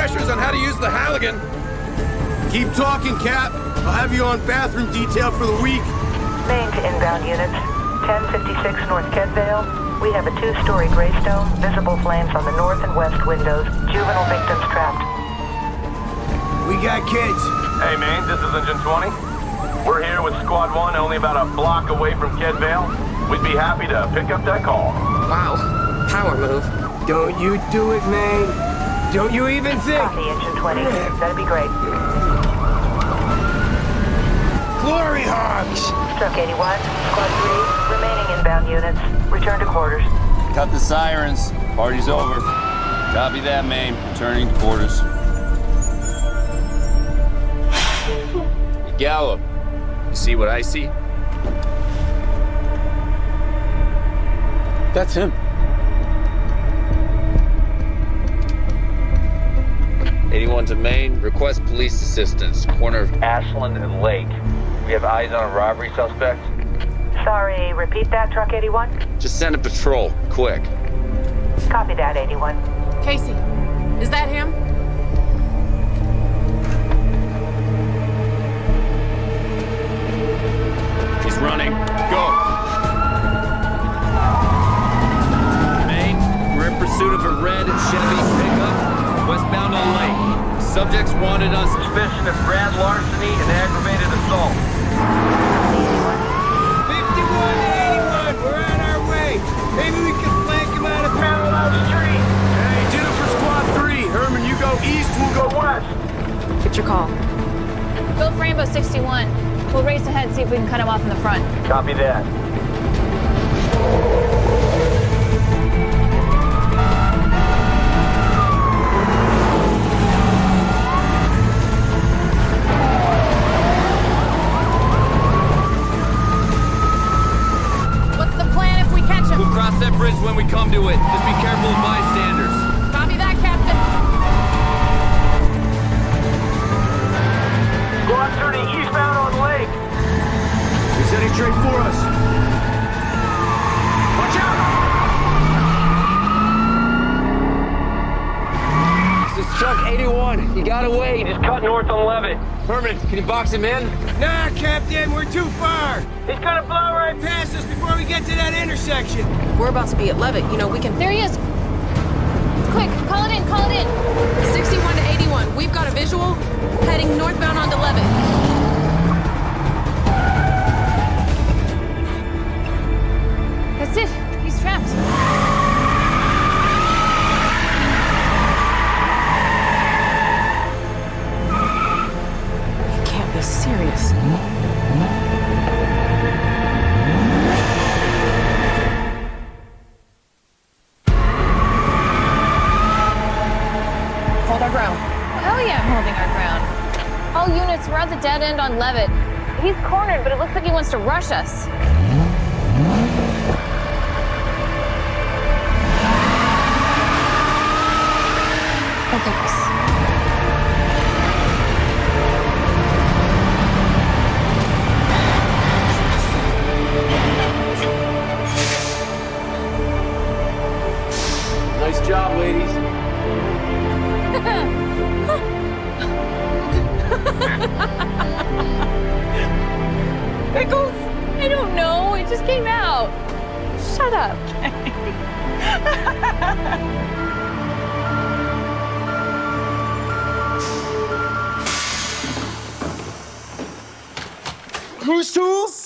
refreshers on how to use the Halligan. Keep talking, Cap. I'll have you on bathroom detail for the week. Main to inbound units. 1056 North Kedvale. We have a 2-story Greystone. Visible flames on the north and west windows. Juvenile victims trapped. We got kids. Hey, Maine, this is Engine 20. We're here with Squad 1, only about a block away from Kedvale. We'd be happy to pick up that call. Wow. Power move. Don't you do it, man. Don't you even think. Copy, Engine 20. That'd be great. Glory hogs! Truck 81, Squad 3, remaining inbound units. Return to quarters. Cut the sirens. Party's over. Copy that, Maine. Returning to quarters. Gallo, you see what I see? That's him. '81 to Maine. Request police assistance. Corner of Ashland and Lake. We have eyes on a robbery suspect. Sorry, repeat that, Truck 81? Just send a patrol, quick. Copy that, 81. Casey, is that him? He's running. Go. Maine, we're in pursuit of a red Chevy pickup, westbound on Lake. Subjects wanted on suspicion of grand larceny and aggravated assault. 51 to 81, we're on our way. Maybe we can flank him out of parallel street. Hey, dinner for Squad 3. Herman, you go east, we'll go west. Get your call. Go for Rainbow 61. We'll race ahead, see if we can cut him off in the front. Copy that. What's the plan if we catch him? We'll cross that bridge when we come to it. Just be careful of bystanders. Copy that, Captain. Squad 30 eastbound on Lake. He's heading straight for us. Watch out! This is Truck 81. You gotta wait. He's cut north on Levitt. Herman, can you box him in? Nah, Captain, we're too far. He's gonna blow right past us before we get to that intersection. We're about to be at Levitt. You know, we can... There he is. Quick, call it in, call it in. 61 to 81. We've got a visual. Heading northbound onto Levitt. That's it. He's trapped. You can't be serious. Hold our ground. Hell yeah, I'm holding our ground. All units, we're at the dead end on Levitt. He's cornered, but it looks like he wants to rush us. Oh, goodness. Nice job, ladies. Pickles? I don't know. It just came out. Shut up. Cruise tools?